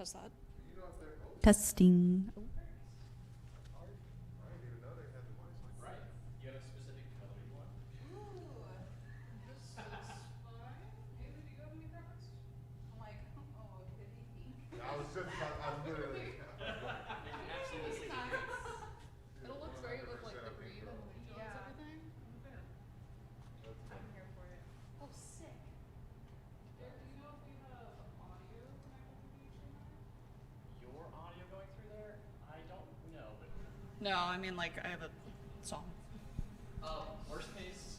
Test that. Testing. Right. You have a specific color you want? Ooh, this is fine. Hailey, do you have any preference? I'm like, oh, it could be pink. I was just about, I'm literally. Absolutely. Nice. It'll look great with like the green and the jones Yeah. everything. I'm a fan. I'm here for it. Oh, sick. Derek, do you know if we have audio connected to the HDMI? Your audio going through there? I don't know, but No, I mean like I have a song. worst case,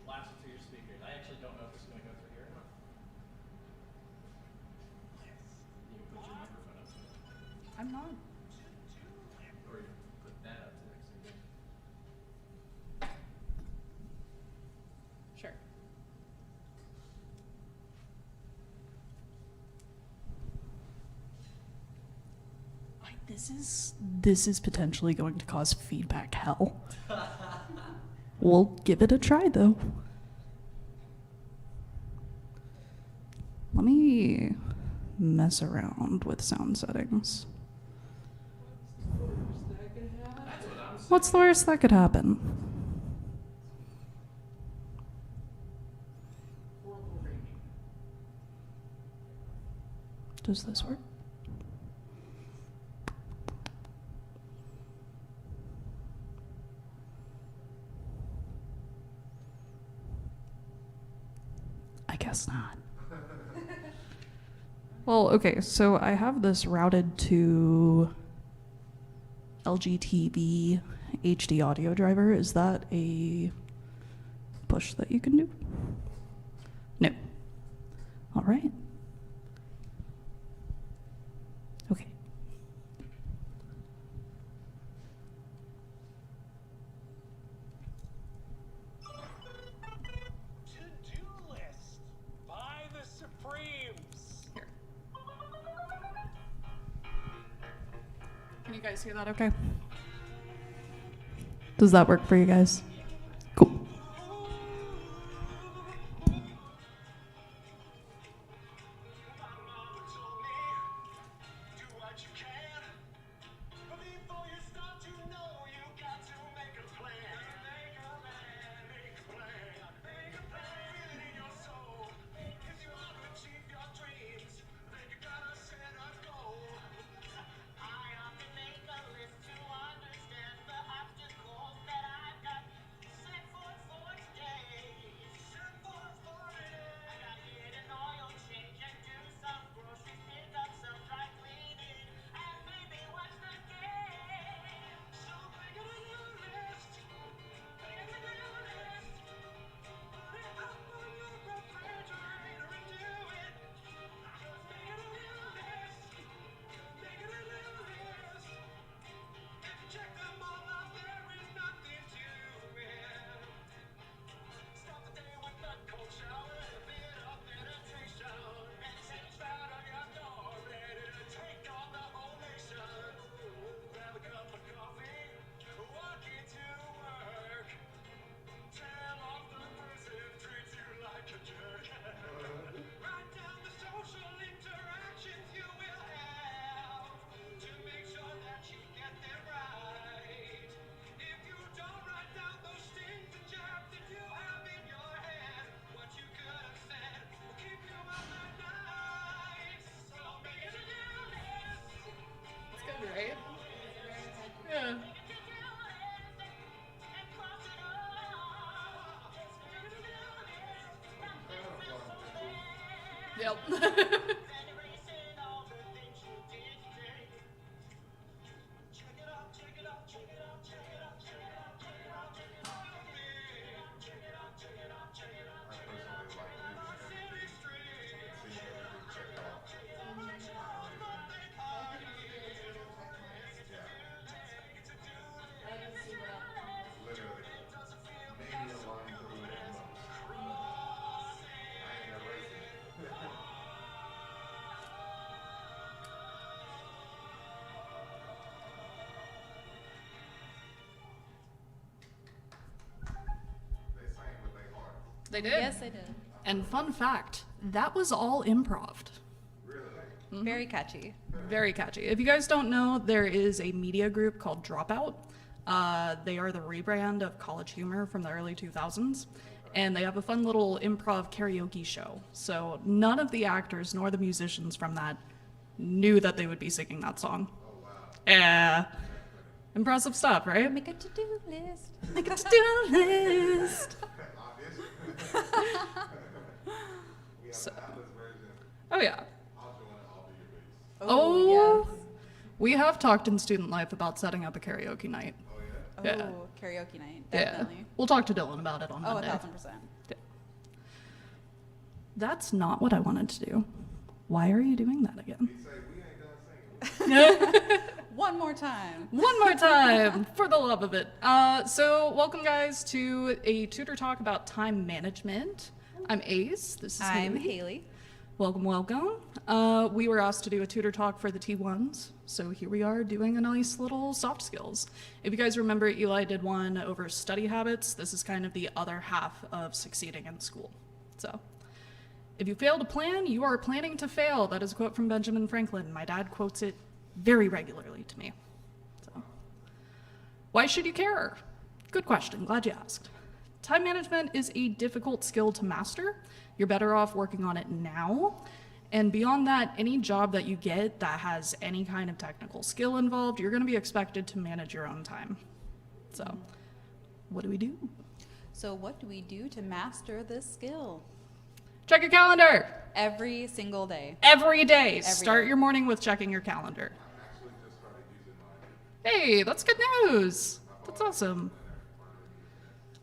blast it through your speakers. I actually don't know if this is going to go through here or not. You can put your microphone up to it. I'm not. Or you can put that up to next to it. Sure. This is potentially going to cause feedback hell. We'll give it a try though. Let me mess around with sound settings. That's what I'm saying. What's the worst that could happen? Horrible ringing. Does this work? I guess not. Well, okay, so I have this routed to LGTV HD audio driver. Is that a push that you can do? No. All right. Okay. To-do list by the Supremes. Here. Can you guys hear that okay? Does that work for you guys? Cool. My mama told me, do what you can. But before you start, you know you got to make a plan. Make a plan, make a plan, make a plan in your soul. If you want to achieve your dreams, then you gotta set a goal. I often make a list to understand the obstacles that I've got set forth for today. Set forth for today. I gotta get an oil change and do some groceries, pick up some dry cleaning, and maybe watch the game. So make it a new list. Make it a new list. Put it up on your refrigerator and do it. Just make it a new list. Make it a new list. If you check them all out, there is nothing to it. Start the day with a cold shower and a bit of meditation. And sit out on your door, ready to take on the whole nation. Grab a cup of coffee, walk into work. Tell off the person treats you like a jerk. Write down the social interactions you will have to make sure that you get them right. If you don't write down those stings and jabs that you have in your head, what you could have said will keep you up at night. So make it a new list. It's good, right? Yeah. Make it a new list and cross it off. Make it a new list. Nothing feels so bad. Yep. Then erasing all the things you did today. Check it out, check it out, check it out, check it out, check it out, check it out, check it out. Check it out, check it out, check it out, check it out, check it out. Our city streets. Check it out, check it out, check it out. Monday party. It's a do list. Literally. It doesn't feel Maybe a line through it at most. I ain't erasing it. They sang with their heart. They did. Yes, I did. And fun fact, that was all improv. Really? Very catchy. Very catchy. If you guys don't know, there is a media group called Dropout. They are the rebrand of College Humor from the early 2000s. And they have a fun little improv karaoke show. So none of the actors nor the musicians from that knew that they would be singing that song. Yeah. Impressive stuff, right? Make a to-do list. Make a to-do list. We have So- the Atlas version. Oh, yeah. I'll join it. I'll be your bass. Oh, yes. We have talked in student life about setting up a karaoke night. Oh, yeah? Oh, Yeah. karaoke night. Yeah. Definitely. We'll talk to Dylan about it on Oh, Monday. 1000%. That's not what I wanted to do. Why are you doing that again? He say, we ain't done singing. One more time. One more time, for the love of it. So, welcome guys to a tutor talk about time management. I'm Ace. This is I'm Hailey. Hailey. Welcome, welcome. We were asked to do a tutor talk for the T1s, so here we are doing a nice little soft skills. If you guys remember, Eli did one over study habits. This is kind of the other half of succeeding in school. So, if you fail to plan, you are planning to fail. That is a quote from Benjamin Franklin. My dad quotes it very regularly to me. So, why should you care? Good question. Glad you asked. Time management is a difficult skill to master. You're better off working on it now. And beyond that, any job that you get that has any kind of technical skill involved, you're going to be expected to manage your own time. So, what do we do? So what do we do to master this skill? Check your calendar Every single day. every day. Start day. your morning with checking your calendar. I actually just started using mine. Hey, that's good news. That's awesome.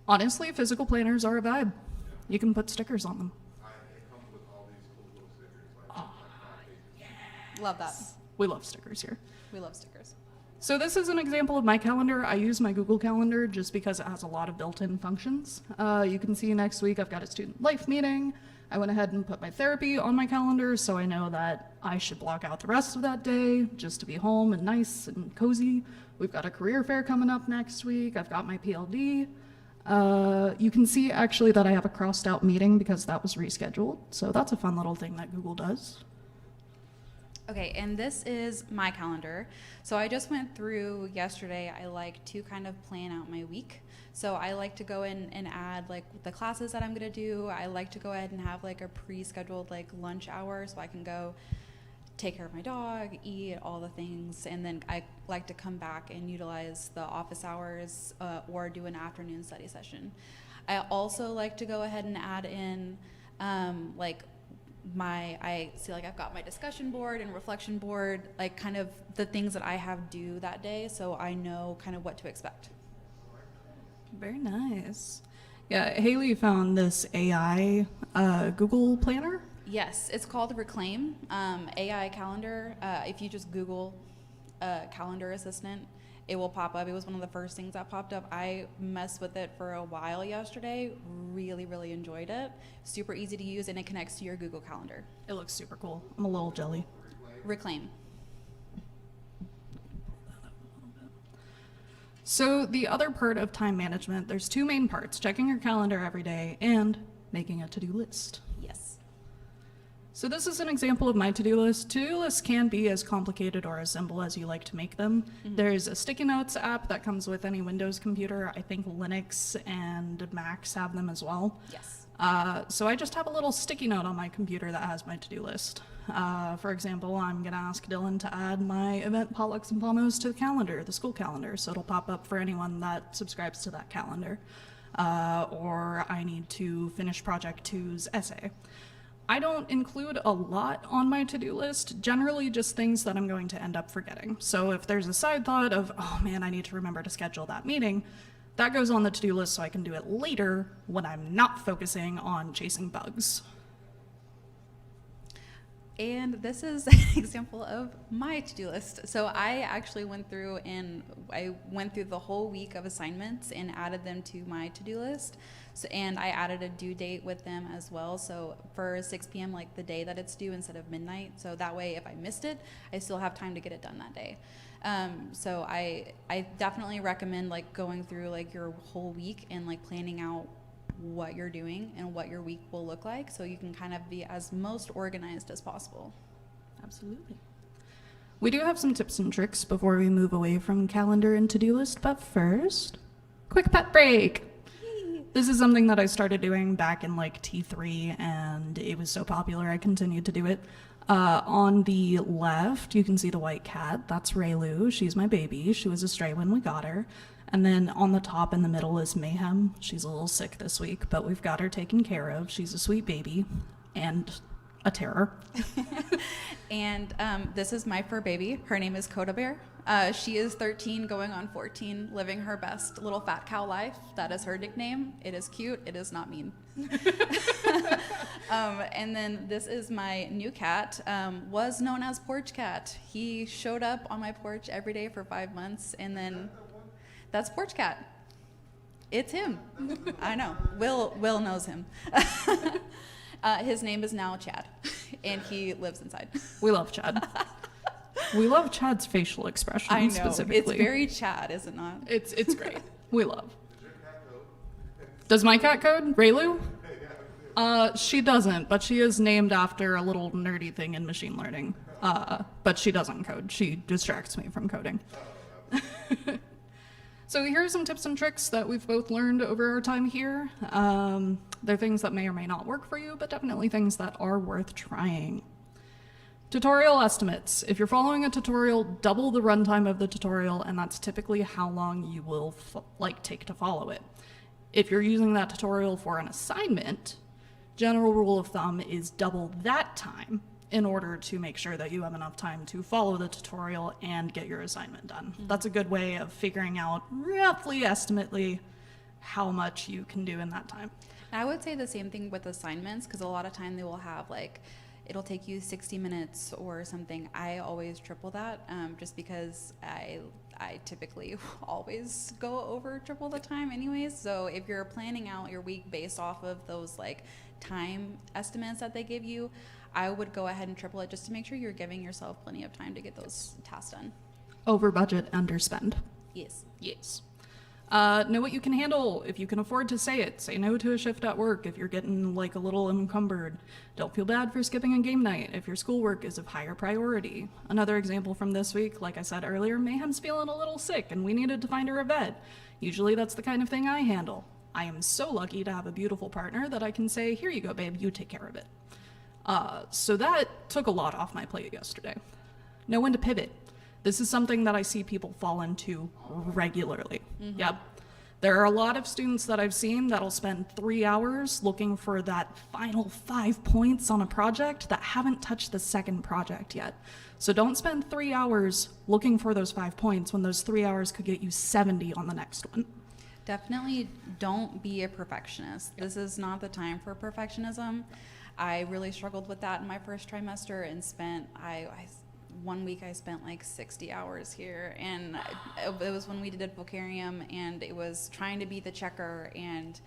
Honestly, physical planners are a vibe. You can put stickers on them. It comes with all these cool little stickers. Like, like 5 pages. Love that. We love stickers here. We love stickers. So this is an example of my calendar. I use my Google Calendar just because it has a lot of built-in functions. You can see next week I've got a student life meeting. I went ahead and put my therapy on my calendar so I know that I should block out the rest of that day just to be home and nice and cozy. We've got a career fair coming up next week. I've got my PLD. You can see actually that I have a crossed out meeting because that was rescheduled. So that's a fun little thing that Google does. Okay, and this is my calendar. So I just went through yesterday. I like to kind of plan out my week. So I like to go in and add like the classes that I'm gonna do. I like to go ahead and have like a pre-scheduled like lunch hour so I can go take care of my dog, eat, all the things, and then I like to come back and utilize the office hours or do an afternoon study session. I also like to go ahead and add in I see like I've got my discussion board and reflection board, like kind of the things that I have due that day, so I know kind of what to expect. Very nice. Yeah, Haley found this AI Google Planner. Yes, it's called Reclaim AI Calendar. If you just Google calendar assistant, it will pop up. It was one of the first things that popped up. I messed with it for a while yesterday. Really, really enjoyed it. Super easy to use, and it connects to your Google Calendar. It looks super cool. I'm a little jelly. Reclaim. So the other part of time management, there's two main parts, checking your calendar every day and making a to-do list. Yes. So this is an example of my to-do list. To-do lists can be as complicated or as simple as you like to make them. There's a sticky notes app that comes with any Windows computer. I think Linux and Macs have them as well. Yes. So I just have a little sticky note on my computer that has my to-do list. For example, I'm gonna ask Dylan to add my event potlucks and pomos to the calendar, the school calendar, so it'll pop up for anyone that subscribes to that calendar. Or I need to finish Project 2's essay. I don't include a lot on my to-do list, generally just things that I'm going to end up forgetting. So if there's a side thought of, oh man, I need to remember to schedule that meeting, that goes on the to-do list so I can do it later when I'm not focusing on chasing bugs. And this is an example of my to-do list. So I actually went through the whole week of assignments and added them to my to-do list. So, and I added a due date with them as well. So for 6 p.m., like the day that it's due instead of midnight. So that way, if I missed it, I still have time to get it done that day. So I definitely recommend like going through like your whole week and like planning out what you're doing and what your week will look like so you can kind of be as most organized as possible. Absolutely. We do have some tips and tricks before we move away from calendar and to-do list, but first, quick pet break. This is something that I started doing back in like T3, and it was so popular I continued to do it. On the left, you can see the white cat. That's Raylu. She's my baby. She was a stray when we got her. And then on the top in the middle is Mayhem. She's a little sick this week, but we've got her taken care of. She's a sweet baby and a terror. And this is my fur baby. Her name is Coda Bear. She is 13 going on 14, living her best little fat cow life. That is her nickname. It is cute. It is not mean. And then this is my new cat, was known as Porch Cat. He showed up on my porch every day for 5 months, and then that's Porch Cat. It's him. I know. Will knows him. His name is now Chad, and he lives inside. We love Chad. We love Chad's facial expression I know. specifically. It's very Chad, is it not? It's great. We love. Does my cat code? Raylu? She doesn't, but she is named after a little nerdy thing in machine learning. But she doesn't code. She distracts me from coding. So here are some tips and tricks that we've both learned over our time here. They're things that may or may not work for you, but definitely things that are worth trying. Tutorial estimates. If you're following a tutorial, double the runtime of the tutorial, and that's typically how long you will take to follow it. If you're using that tutorial for an assignment, general rule of thumb is double that time in order to make sure that you have enough time to follow the tutorial and get your assignment done. Mm-hmm. That's a good way of figuring out roughly, estimately, how much you can do in that time. I would say the same thing with assignments, because a lot of time they will have it'll take you 60 minutes or something. I always triple that, just because I typically always go over triple the time anyways. So if you're planning out your week based off of those time estimates that they give you, I would go ahead and triple it just to make sure you're giving yourself plenty of time to get those tasks done. Over budget, underspend. Yes. Yes. Know what you can handle. If you can afford to say it, say no to a shift at work if you're getting a little encumbered. Don't feel bad for skipping a game night if your schoolwork is of higher priority. Another example from this week, like I said earlier, Mayhem's feeling a little sick and we needed to find her a vet. Usually that's the kind of thing I handle. I am so lucky to have a beautiful partner that I can say, here you go, babe, you take care of it. So that took a lot off my plate yesterday. Know when to pivot. This is something that I see people fall into regularly. Mm-hmm. Yep. There are a lot of students that I've seen that'll spend 3 hours looking for that final 5 points on a project that haven't touched the second project yet. So don't spend 3 hours looking for those 5 points when those 3 hours could get you 70 on the next one. Definitely don't be a perfectionist. Yep. This is not the time for perfectionism. I really struggled with that in my first trimester and spent, one week I spent 60 hours here, and it was when we did vocarium, and it was trying to be the checker, and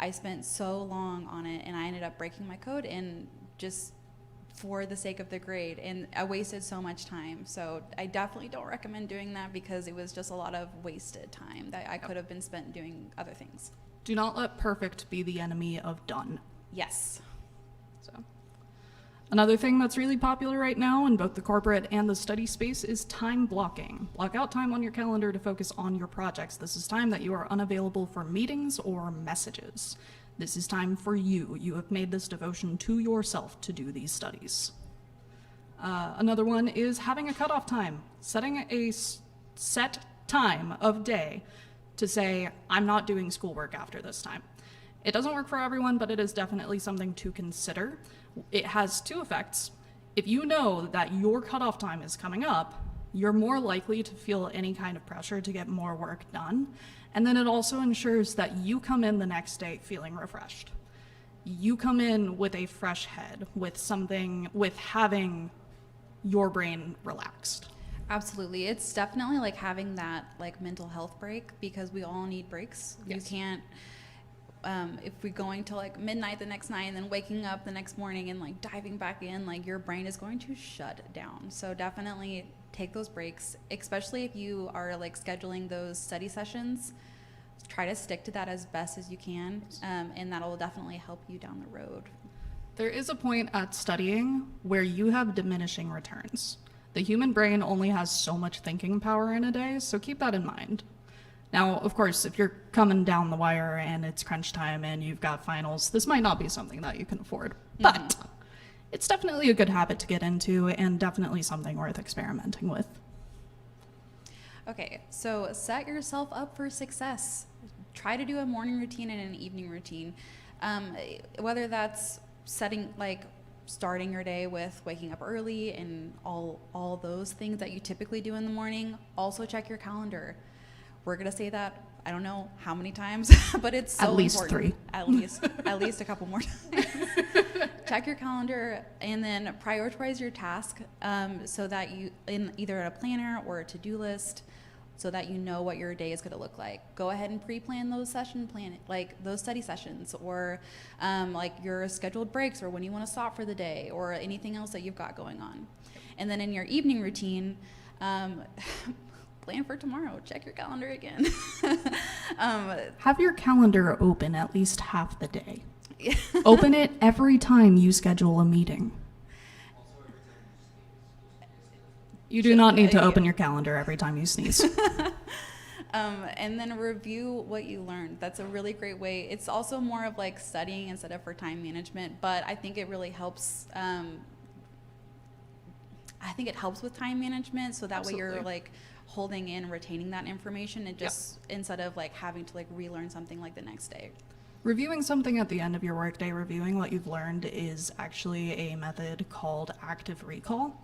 I spent so long on it, and I ended up breaking my code and just for the sake of the grade, and I wasted so much time. So I definitely don't recommend doing that because it was just a lot of wasted time that I could have been spent doing other things. Do not let perfect be the enemy of done. Yes. So another thing that's really popular right now in both the corporate and the study space is time blocking. Block out time on your calendar to focus on your projects. This is time that you are unavailable for meetings or messages. This is time for you. You have made this devotion to yourself to do these studies. Another one is having a cutoff time. Setting a set time of day to say, I'm not doing schoolwork after this time. It doesn't work for everyone, but it is definitely something to consider. It has two effects. If you know that your cutoff time is coming up, you're more likely to feel any kind of pressure to get more work done. And then it also ensures that you come in the next day feeling refreshed. You come in with a fresh head, with having your brain relaxed. Absolutely. It's definitely like having that mental health break, because we all need breaks. Yes. You can't, if we're going to midnight the next night and then waking up the next morning and diving back in, your brain is going to shut down. So definitely take those breaks, especially if you are scheduling those study sessions. Try to stick to that as best as you can, and that'll definitely help you down the road. There is a point at studying where you have diminishing returns. The human brain only has so much thinking power in a day, so keep that in mind. Now, of course, if you're coming down the wire and it's crunch time and you've got finals, this might not be something that you can afford. But it's definitely a good habit to get into and definitely something worth experimenting with. Okay, so set yourself up for success. Try to do a morning routine and an evening routine. Whether that's starting your day with waking up early and all those things that you typically do in the morning. Also check your calendar. We're gonna say that I don't know how many times, but it's so At least important. 3. At least a couple more times. Check your calendar and then prioritize your task so that you in either a planner or a to-do list, so that you know what your day is going to look like. Go ahead and pre-plan those those study sessions, or like your scheduled breaks, or when you want to stop for the day, or anything else that you've got going on. And then in your evening routine, plan for tomorrow. Check your calendar again. Have your calendar open at least half the day. Open it every time you schedule a meeting. You do not need to open your calendar every time you sneeze. And then review what you learned. That's a really great way. It's also more of like studying instead of for time management, but I think it really helps. I think it helps with time management, so that way Absolutely. you're like holding in, retaining that information, and just instead of like having to like relearn something like the next day. Reviewing something at the end of your workday, reviewing what you've learned, is actually a method called active recall.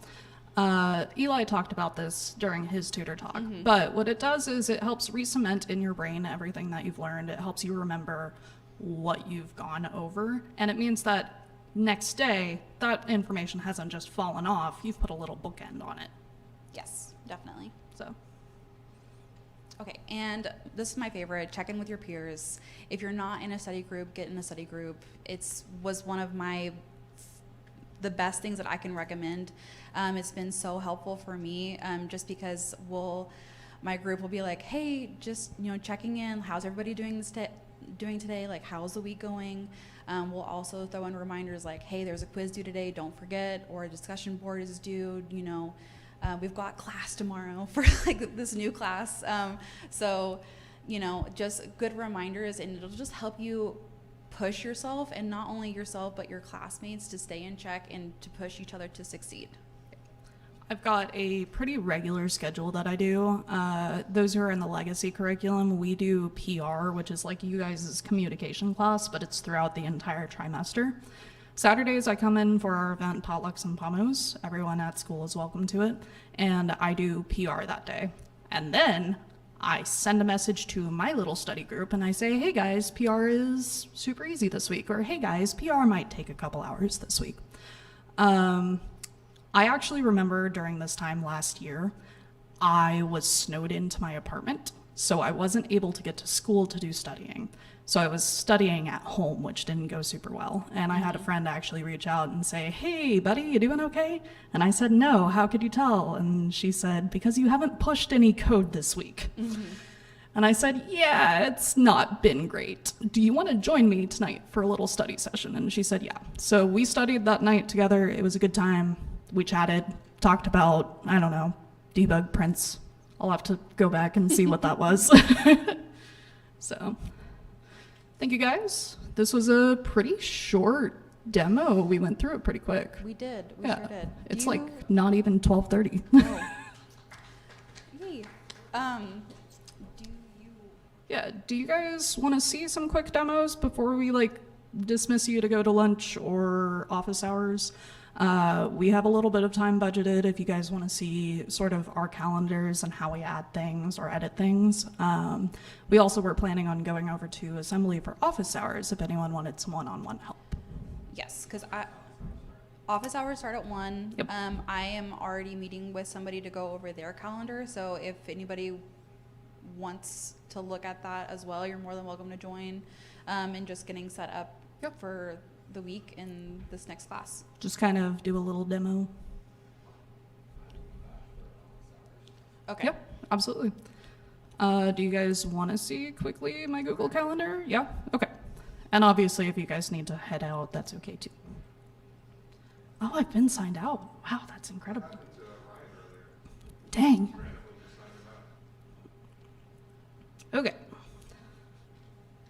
Eli talked about this during his tutor talk, but what it does is it helps re-cement in your brain everything that you've learned. It helps you remember what you've gone over, and it means that next day, that information hasn't just fallen off. You've put a little bookend on it. Yes, definitely. So, Okay, and this is my favorite, check in with your peers. If you're not in a study group, get in a study group. Was one of the best things that I can recommend. It's been so helpful for me, just because my group will be like, hey, just checking in. How's everybody doing today? Like, how's the week going? We'll also throw in reminders like, hey, there's a quiz due today, don't forget, or a discussion board is due. We've got class tomorrow for like this new class. So just good reminders, and it'll just help you push yourself, and not only yourself but your classmates, to stay in check and to push each other to succeed. I've got a pretty regular schedule that I do. Those who are in the legacy curriculum, we do PR, which is like you guys' communication class, but it's throughout the entire trimester. Saturdays, I come in for our event, Potlucks and Pommos. Everyone at school is welcome to it. And I do PR that day. And then I send a message to my little study group and I say, hey guys, PR is super easy this week. Or hey guys, PR might take a couple hours this week. I actually remember during this time last year, I was snowed into my apartment, so I wasn't able to get to school to do studying. So I was studying at home, which didn't go super well. And I had a friend actually reach out and say, hey, buddy, you doing okay? And I said, no, how could you tell? And she said, because you haven't pushed any code this week. And I said, yeah, it's not been great. Do you want to join me tonight for a little study session? And she said, yeah. So we studied that night together. It was a good time. We chatted, talked about, I don't know, debug prints. I'll have to go back and see what that was. So, thank you guys. This was a pretty short demo. We went through it pretty quick. We did. We sure did. It's like not even 12:30. Oh. Hey, Yeah, do you guys want to see some quick demos before we dismiss you to go to lunch or office hours? We have a little bit of time budgeted if you guys want to see sort of our calendars and how we add things or edit things. We also were planning on going over to assembly for office hours if anyone wanted some one-on-one help. yes, because office hours start at 1. Yep. I am already meeting with somebody to go over their calendar, so if anybody wants to look at that as well, you're more than welcome to join, and just getting set up for the week in this next class. Just kind of do a little demo. Okay. Yep, absolutely. Do you guys want to see quickly my Google Calendar? Yeah? Okay. And obviously, if you guys need to head out, that's okay too. Oh, I've been signed out. Wow, that's incredible. Dang. Okay.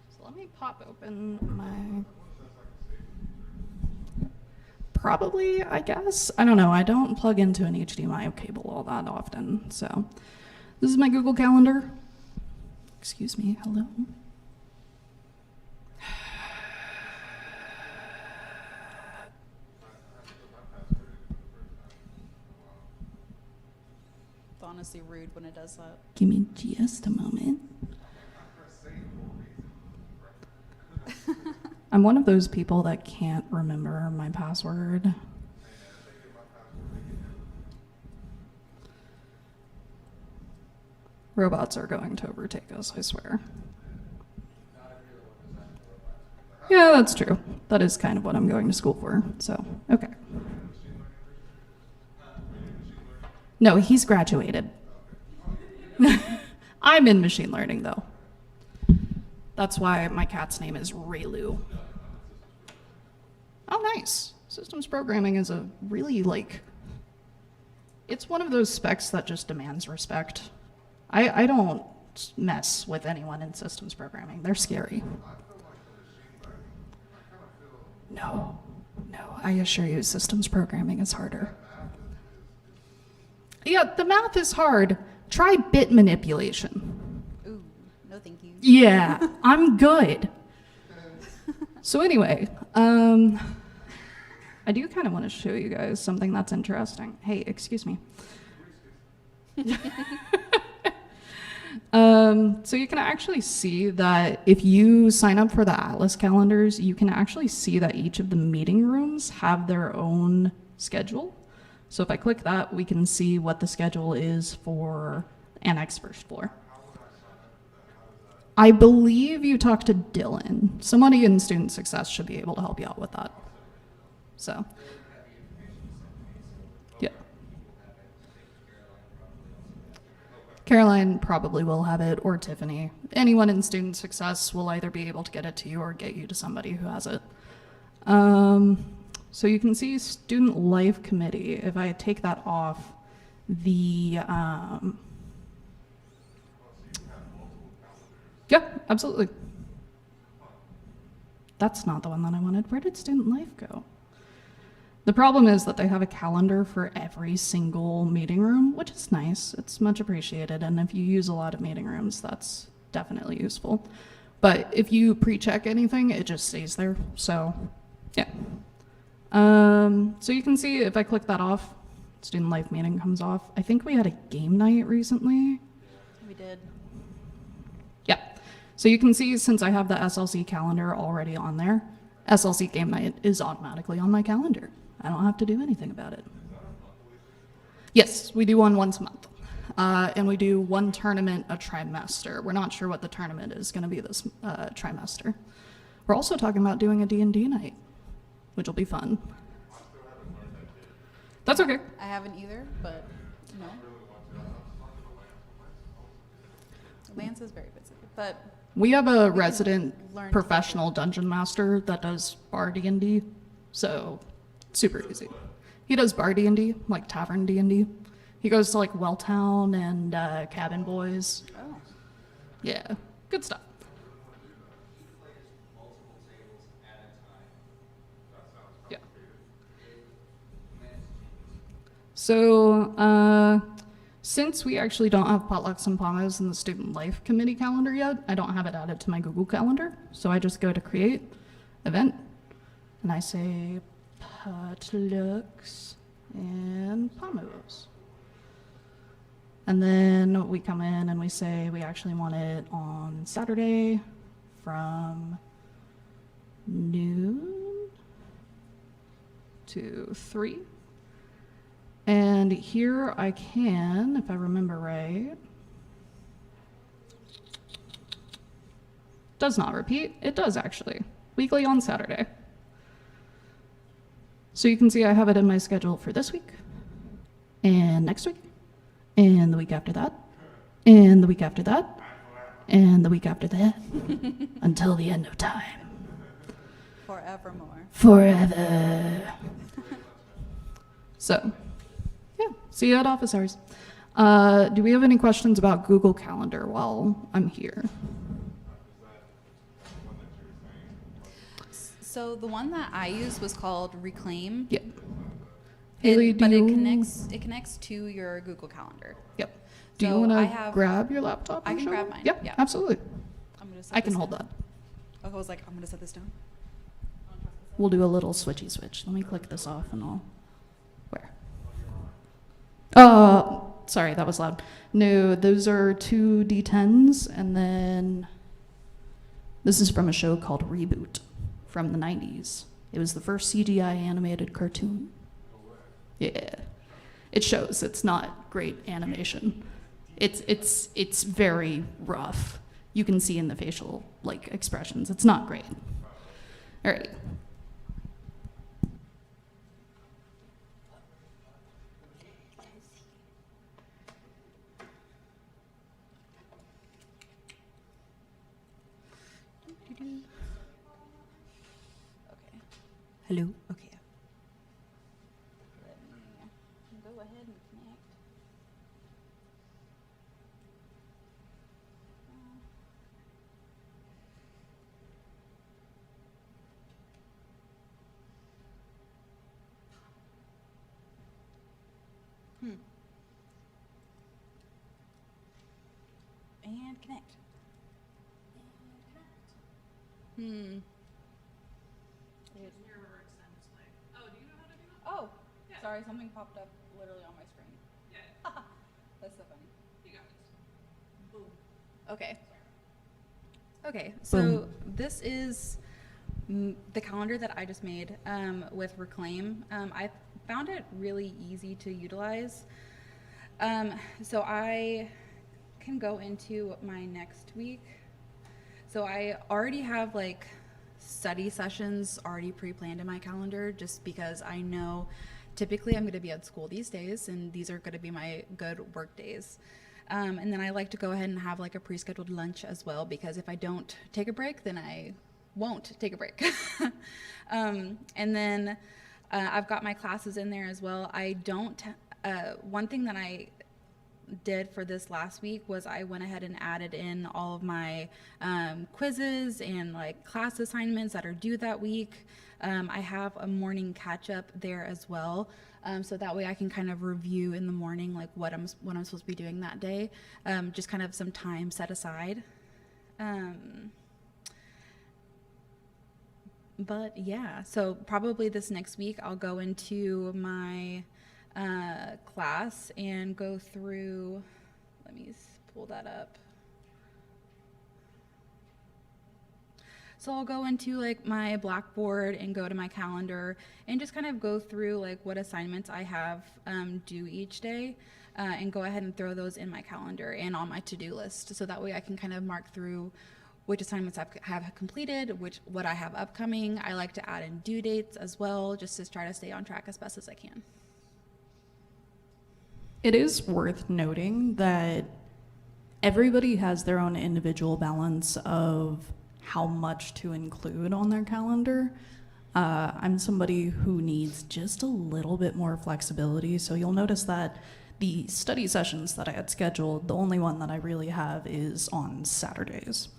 So let me pop open my. Probably, I guess. I don't know. I don't plug into an HDMI cable all that often. So this is my Google Calendar. Excuse me. Hello. It's honestly rude when it does that. Give me just a moment. I'm one of those people that can't remember my password. Robots are going to overtake us, I swear. Yeah, that's true. That is kind of what I'm going to school for, so, okay. No, he's graduated. I'm in machine learning, though. That's why my cat's name is Raylu. Oh, nice. Systems programming is a really, it's one of those specs that just demands respect. I don't mess with anyone in systems programming. They're scary. No, I assure you, systems programming is harder. Yeah, the math is hard. Try bit manipulation. Ooh, no thank you. Yeah, I'm good. So anyway, I do kind of want to show you guys something that's interesting. Hey, excuse me. So you can actually see that if you sign up for the Atlas calendars, you can actually see that each of the meeting rooms have their own schedule. So if I click that, we can see what the schedule is for Annex First Floor. I believe you talked to Dylan. Somebody in Student Success should be able to help you out with that. So, yeah. Caroline probably will have it, or Tiffany. Anyone in Student Success will either be able to get it to you or get you to somebody who has it. So you can see Student Life Committee. If I take that off, yeah, absolutely. That's not the one that I wanted. Where did Student Life go? The problem is that they have a calendar for every single meeting room, which is nice. It's much appreciated. And if you use a lot of meeting rooms, that's definitely useful. But if you pre-check anything, it just stays there. So, yeah. So you can see if I click that off, Student Life meeting comes off. I think we had a game night recently. We did. Yeah. So you can see since I have the SLC calendar already on there, SLC game night is automatically on my calendar. I don't have to do anything about it. Yes, we do one once a month. And we do one tournament a trimester. We're not sure what the tournament is going to be this trimester. We're also talking about doing a D&D night, which will be fun. That's okay. I haven't either, but no. Lance is very busy, but We have a can resident learn professional dungeon master that does bar D&D, so super easy. He does bar D&D, like tavern D&D. He goes to like Welltown and Cabin Boys. oh, Yeah, good stuff. Yeah. So, since we actually don't have potlucks and pommes in the Student Life Committee calendar yet, I don't have it added to my Google Calendar. So I just go to create, event, and I say potlucks and pommes. And then we come in and we say we actually want it on Saturday from noon to 3. And here I can, if I remember right, does not repeat. It does actually. Weekly on Saturday. So you can see I have it in my schedule for this week, and next week, and the week after that, and the week after that, and the week after that, until the end of time. forevermore. Forever. So, yeah, see you at office hours. Do we have any questions about Google Calendar while I'm here? So the one that I used was called Reclaim. Yep. Hailey, But it connects to your Google Calendar. Yep. Do you So want I to have- grab your laptop? I and can show grab me? mine, Yep, yeah. absolutely. I'm gonna set I can this hold down. that. Oh, I was like, I'm gonna set this down. We'll do a little switchy switch. Let me click this off and I'll. Where? Sorry, that was loud. No, those are two D10s, and then this is from a show called Reboot from the 90s. It was the first CGI animated cartoon. Yeah. It shows it's not great animation. It's very rough. You can see in the facial expressions. It's not great. All right. Okay. Hello. Okay. Let me go ahead and connect. And connect. Oh, sorry, something popped up literally on my screen. Yeah. That's so funny. You got it. Boom. Okay. Okay, so Boom. this is the calendar that I just made with Reclaim. I found it really easy to utilize. So I can go into my next week. So I already have study sessions already pre-planned in my calendar just because I know typically I'm going to be at school these days and these are going to be my good work days. And then I like to go ahead and have a pre-scheduled lunch as well because if I don't take a break, then I won't take a break. And then I've got my classes in there as well. One thing that I did for this last week was I went ahead and added in all of my quizzes and class assignments that are due that week. I have a morning catch up there as well, so that way I can kind of review in the morning what I'm supposed to be doing that day. Just kind of some time set aside. But yeah, so probably this next week I'll go into my class and go through, let me pull that up. So I'll go into my Blackboard and go to my calendar and just kind of go through what assignments I have due each day and go ahead and throw those in my calendar and on my to-do list. So that way I can kind of mark through which assignments I have completed, what I have upcoming. I like to add in due dates as well, just to try to stay on track as best as I can. It is worth noting that everybody has their own individual balance of how much to include on their calendar. I'm somebody who needs just a little bit more flexibility, so you'll notice that the study sessions that I had scheduled, the only one that I really have is on Saturdays.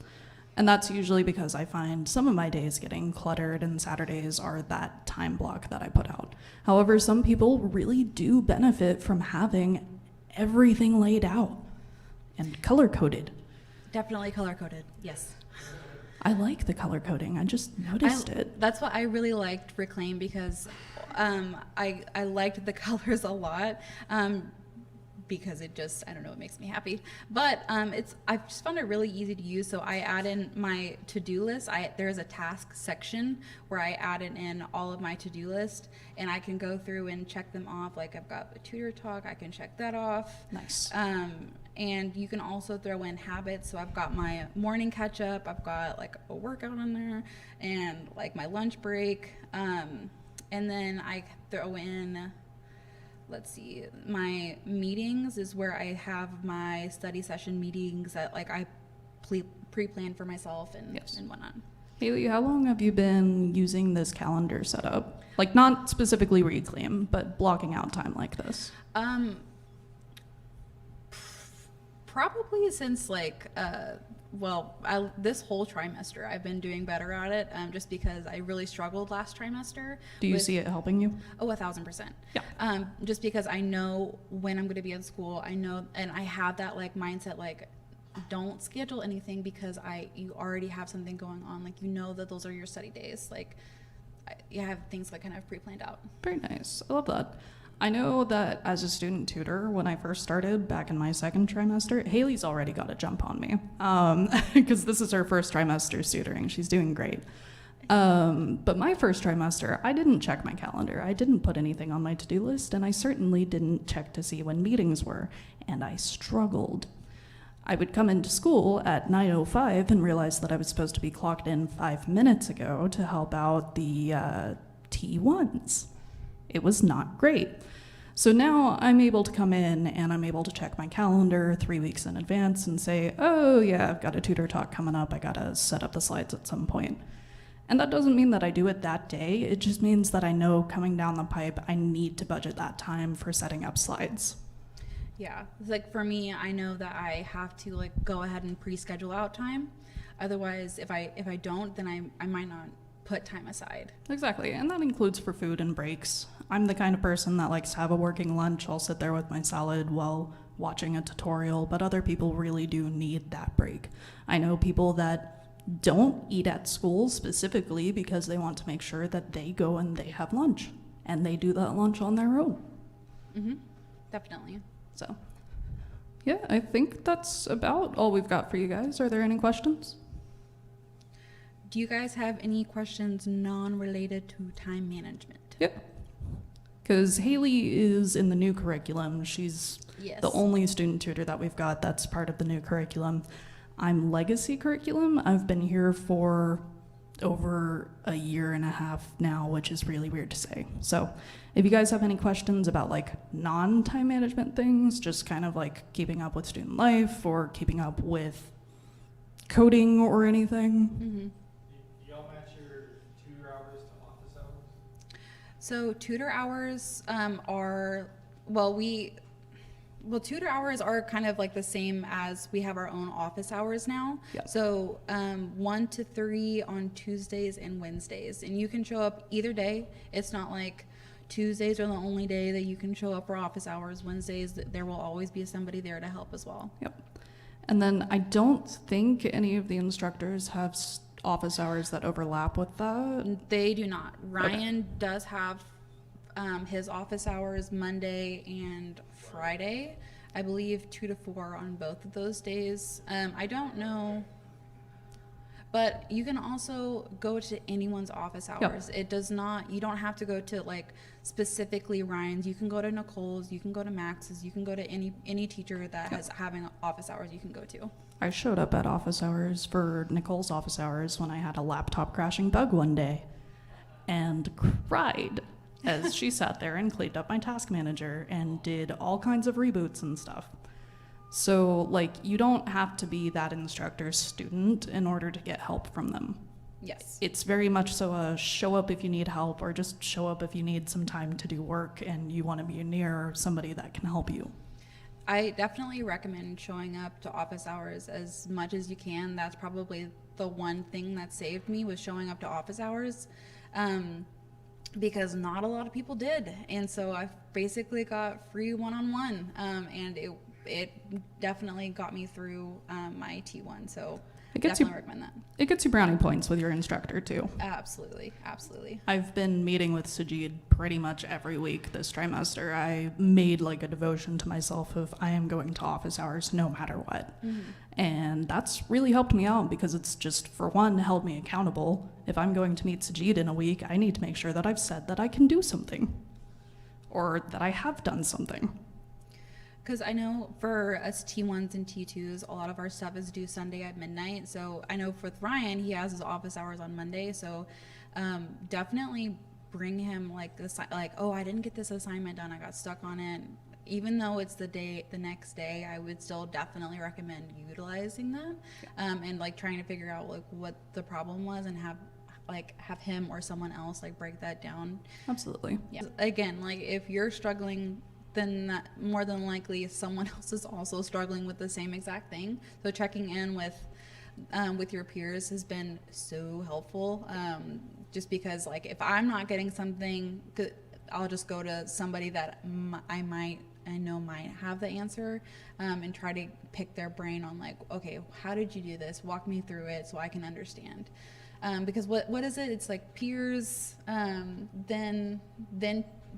And that's usually because I find some of my days getting cluttered and Saturdays are that time block that I put out. However, some people really do benefit from having everything laid out and color-coded. Definitely color-coded, yes. I like the color coding. I just noticed it. That's what I really liked Reclaim because I liked the colors a lot because it just, I don't know, it makes me happy. But I've just found it really easy to use. So I add in my to-do list. There's a task section where I added in all of my to-do list and I can go through and check them off. I've got a tutor talk, I can check that off. Nice. And you can also throw in habits. So I've got my morning catch up, I've got a workout on there and my lunch break. And then I throw in, let's see, my meetings is where I have my study session meetings that I pre-plan for myself and, Yes. and whatnot. Hailey, how long have you been using this calendar setup? Like not specifically reclaim, but blocking out time like this. Probably since like this whole trimester I've been doing better at it, just because I really struggled last trimester. Do you with- see it helping you? Oh, 1,000%. Yeah. Just because I know when I'm going to be at school, I know, and I have that like mindset, like don't schedule anything because you already have something going on. Like, you know that those are your study days. Like, you have things like kind of pre-planned out. Very nice. I love that. I know that as a student tutor, when I first started back in my second trimester, Hailey's already got a jump on me because this is her first trimester tutoring. She's doing great. But my first trimester, I didn't check my calendar. I didn't put anything on my to-do list, and I certainly didn't check to see when meetings were, and I struggled. I would come into school at 9:05 and realize that I was supposed to be clocked in 5 minutes ago to help out the T1s. It was not great. So now I'm able to come in and I'm able to check my calendar 3 weeks in advance and say, oh yeah, I've got a tutor talk coming up. I gotta set up the slides at some point. And that doesn't mean that I do it that day. It just means that I know coming down the pipe, I need to budget that time for setting up slides. Yeah, it's like for me, I know that I have to like go ahead and pre-schedule out time. Otherwise, if I don't, then I might not put time aside. Exactly, and that includes for food and breaks. I'm the kind of person that likes to have a working lunch. I'll sit there with my salad while watching a tutorial, but other people really do need that break. I know people that don't eat at school specifically because they want to make sure that they go and they have lunch, and they do that lunch on their own. Mm-hmm. Definitely. So, yeah, I think that's about all we've got for you guys. Are there any questions? Do you guys have any questions non-related to time management? Yep. Because Hailey is in the new curriculum. She's Yes. the only student tutor that we've got that's part of the new curriculum. I'm legacy curriculum. I've been here for over a year and a half now, which is really weird to say. So if you guys have any questions about like non-time management things, just kind of like keeping up with student life or keeping up with coding or anything. Mm-hmm. Y'all match your tutor hours to office hours? So tutor hours tutor hours are kind of like the same as we have our own office hours now. Yeah. So 1 to 3 on Tuesdays and Wednesdays, and you can show up either day. It's not like Tuesdays are the only day that you can show up for office hours. Wednesdays, there will always be somebody there to help as well. Yep. And then I don't think any of the instructors have office hours that overlap with that. They do not. Ryan does have his office hours Monday and Friday. I believe 2 to 4 on both of those days. I don't know, but you can also go to anyone's office hours. It does not, you don't have to go to like specifically Ryan's. You can go to Nicole's, you can go to Max's, you can go to any teacher that has having office hours you can go to. I showed up at office hours for Nicole's office hours when I had a laptop crashing bug one day and cried as she sat there and cleaned up my task manager and did all kinds of reboots and stuff. So, like, you don't have to be that instructor's student in order to get help from them. Yes. It's very much so a show up if you need help, or just show up if you need some time to do work and you want to be near somebody that can help you. I definitely recommend showing up to office hours as much as you can. That's probably the one thing that saved me, was showing up to office hours. Because not a lot of people did, and so I basically got free one-on-one, and it definitely got me through my T1. So definitely recommend that. It gets you brownie points with your instructor too. Absolutely, absolutely. I've been meeting with Sajid pretty much every week this trimester. I made like a devotion to myself of I am going to office hours no matter what. Mm-hmm. And that's really helped me out because it's just, for one, held me accountable. If I'm going to meet Sajid in a week, I need to make sure that I've said that I can do something or that I have done something. Because I know for us T1s and T2s, a lot of our stuff is due Sunday at midnight. So I know with Ryan, he has his office hours on Monday. So definitely bring him like this, like, oh, I didn't get this assignment done, I got stuck on it. Even though it's the next day, I would still definitely recommend utilizing that, and like trying to figure out like what the problem was and like have him or someone else like break that down. Absolutely. Yeah. Again, like if you're struggling, then that, more than likely someone else is also struggling with the same exact thing. So checking in with your peers has been so helpful. Just because like if I'm not getting something, I'll just go to somebody that I know might have the answer, and try to pick their brain on like, okay, how did you do this? Walk me through it so I can understand. Because what is it? It's like peers, then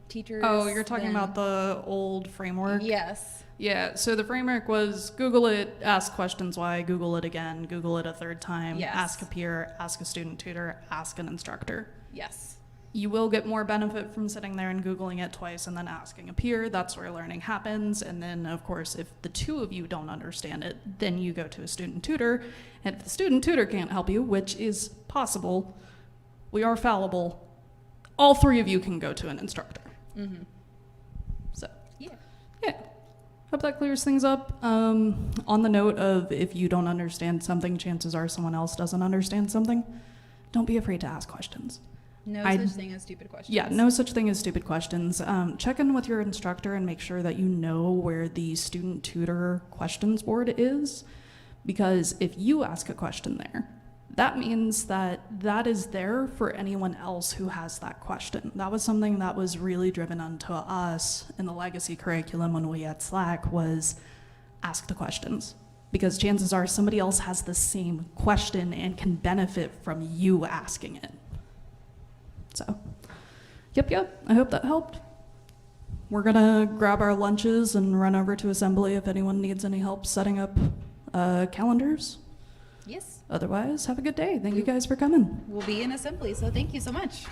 teachers. Oh, you're talking then- about the old framework? Yes. Yeah, so the framework was Google it, ask questions why, Google it again, Google it a third time, Yes. ask a peer, ask a student tutor, ask an instructor. Yes. You will get more benefit from sitting there and Googling it twice and then asking a peer. That's where learning happens. And then, of course, if the two of you don't understand it, then you go to a student tutor. And if the student tutor can't help you, which is possible, we are fallible, all three of you can go to an instructor. Mm-hmm. So, Yeah. yeah. Hope that clears things up. On the note of if you don't understand something, chances are someone else doesn't understand something. Don't be afraid to ask questions. No I- such thing as stupid questions. Yeah, no such thing as stupid questions. Check in with your instructor and make sure that you know where the student tutor questions board is, because if you ask a question there, that means that that is there for anyone else who has that question. That was something that was really driven onto us in the legacy curriculum when we had Slack, was ask the questions, because chances are somebody else has the same question and can benefit from you asking it. So, yep, I hope that helped. We're gonna grab our lunches and run over to assembly if anyone needs any help setting up calendars. Yes. Otherwise, have a good day. Thank you guys for coming. We'll be in assembly, so thank you so much.